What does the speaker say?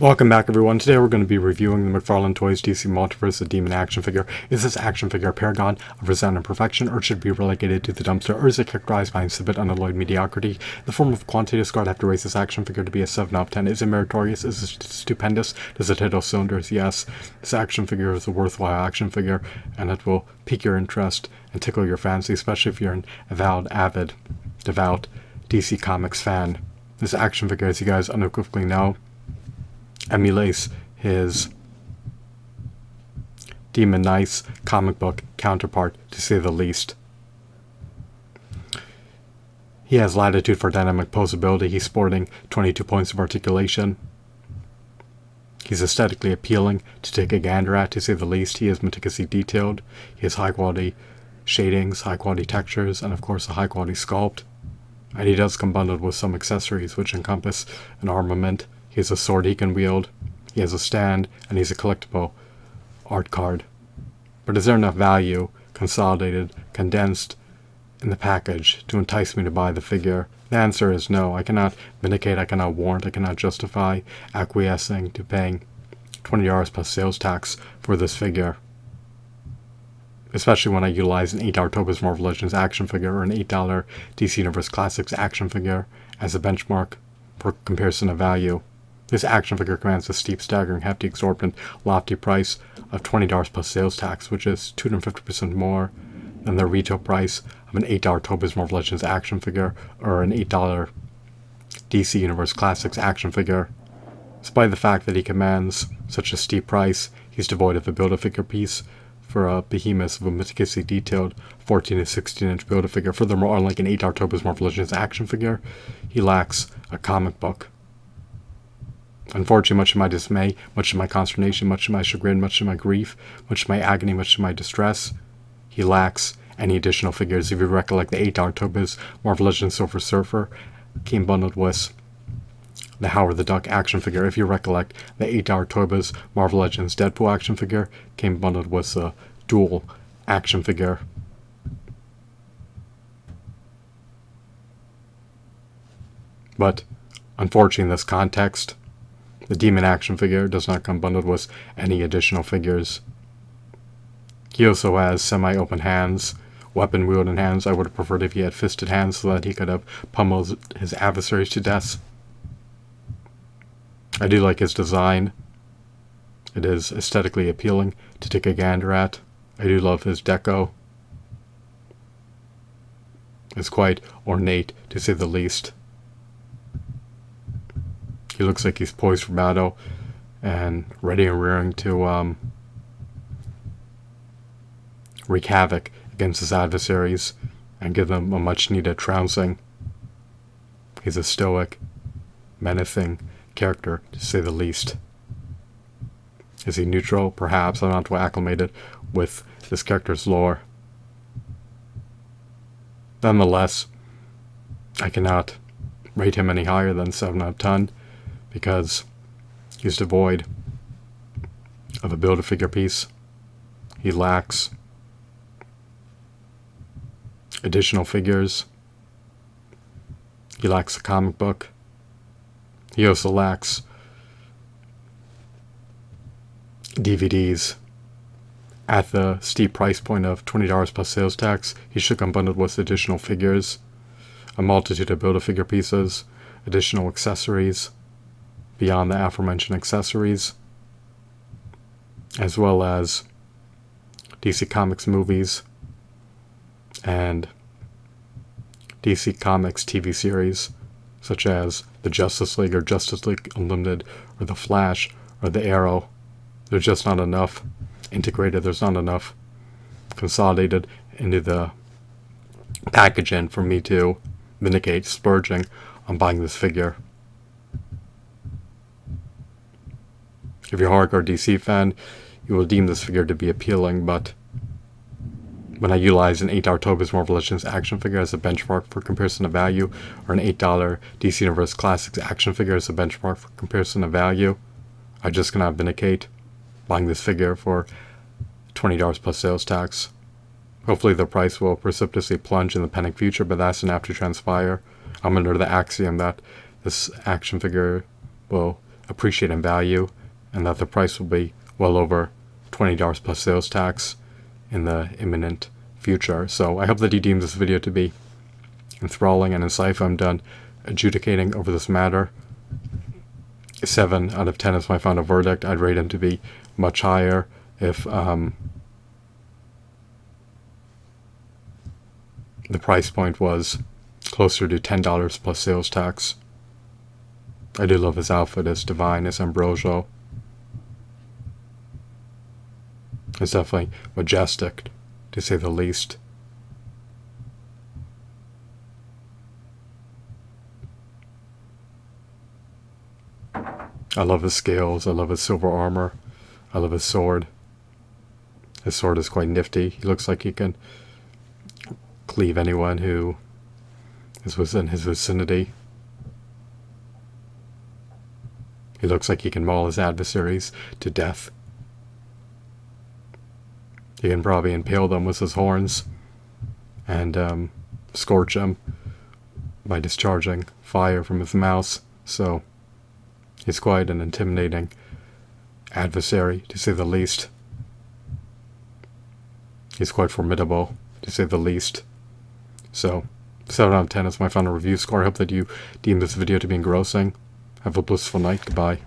Welcome back, everyone. Today we're going to be reviewing the McFarlane Toys DC Multiverse, the Demon action figure. Is this action figure a paragon of resounding perfection, or should it be relegated to the dumpster, or is it characterized by insipid, unalloyed mediocrity? The form of quantity score, I'd have to raise this action figure to be a 7 out of 10. Is it meritorious? Is it stupendous? Does it hit all cylinders? Yes. This action figure is a worthwhile action figure, and it will pique your interest and tickle your fancy, especially if you're an avowed, devout DC Comics fan. This action figure, as you guys unequivocally know, emulates his Demon Knights comic book counterpart, to say the least. He has latitude for dynamic posability. He's sporting 22 points of articulation. He's aesthetically appealing to take a gander at, to say the least. He is meticulously detailed. He has high quality shadings, high quality textures, and of course a high quality sculpt. And he does come bundled with some accessories which encompass an armament. He has a sword he can wield, he has a stand, and he's a collectible art card. But is there enough value, consolidated, condensed in the package to entice me to buy the figure? The answer is no. I cannot vindicate, I cannot warrant, I cannot justify acquiescing to paying $20 plus sales tax for this figure. Especially when I utilize an $8 Tobas Marvel Legends action figure or an $8 DC Universe Classics action figure as a benchmark for comparison of value. This action figure commands a steep, staggering, hefty, exorbitant, lofty price of $20 plus sales tax, which is 250% more than the retail price of an $8 Tobas Marvel Legends action figure or an $8 DC Universe Classics action figure. Despite the fact that he commands such a steep price, he's devoid of a Build-A-Figure piece for a behemoth of a meticulously detailed 14 to 16 inch Build-A-Figure. Furthermore, unlike an $8 Tobas Marvel Legends action figure, he lacks a comic book. Unfortunately, much to my dismay, much to my consternation, much to my chagrin, much to my grief, much to my agony, much to my distress, he lacks any additional figures. If you recollect, the $8 Tobas Marvel Legends Silver Surfer came bundled with the Howard the Duck action figure. If you recollect, the $8 Tobas Marvel Legends Deadpool action figure came bundled with a dual action figure. But unfortunately, in this context, the Demon action figure does not come bundled with any additional figures. He also has semi-open hands, weapon-wielding hands. I would have preferred if he had fisted hands so that he could have pummeled his adversaries to death. I do like his design. It is aesthetically appealing to take a gander at. I do love his deco. It's quite ornate, to say the least. He looks like he's poised for battle and ready and rearing to wreak havoc against his adversaries and give them a much-needed trouncing. He's a stoic, menacing character, to say the least. Is he neutral? Perhaps. I'm not too acclimated with this character's lore. Nonetheless, I cannot rate him any higher than 7 out of 10. Because he's devoid of a Build-A-Figure piece. He lacks additional figures. He lacks a comic book. He also lacks DVDs. At the steep price point of $20 plus sales tax, he should come bundled with additional figures, a multitude of Build-A-Figure pieces, additional accessories, beyond the aforementioned accessories, as well as DC Comics movies and DC Comics TV series, such as the Justice League or Justice League Unlimited or the Flash or the Arrow. There's just not enough integrated, there's not enough consolidated into the packaging for me to vindicate splurging on buying this figure. If you're a hardcore DC fan, you will deem this figure to be appealing, but when I utilize an $8 Tobas Marvel Legends action figure as a benchmark for comparison of value, or an $8 DC Universe Classics action figure as a benchmark for comparison of value, I just cannot vindicate buying this figure for $20 plus sales tax. Hopefully the price will precipitously plunge in the pending future, but that's not to transpire. I'm under the axiom that this action figure will appreciate in value, and that the price will be well over $20 plus sales tax in the imminent future. So I hope that you deem this video to be enthralling and insightful. I'm done adjudicating over this matter. 7 out of 10 is my final verdict. I'd rate him to be much higher if the price point was closer to $10 plus sales tax. I do love his outfit. It's divine. It's ambrosial. It's definitely majestic, to say the least. I love his scales. I love his silver armor. I love his sword. His sword is quite nifty. He looks like he can cleave anyone who is within his vicinity. He looks like he can maul his adversaries to death. He can probably impale them with his horns and scorch them by discharging fire from his mouth. So he's quite an intimidating adversary, to say the least. He's quite formidable, to say the least. So 7 out of 10 is my final review score. I hope that you deem this video to be engrossing. Have a blissful night. Goodbye.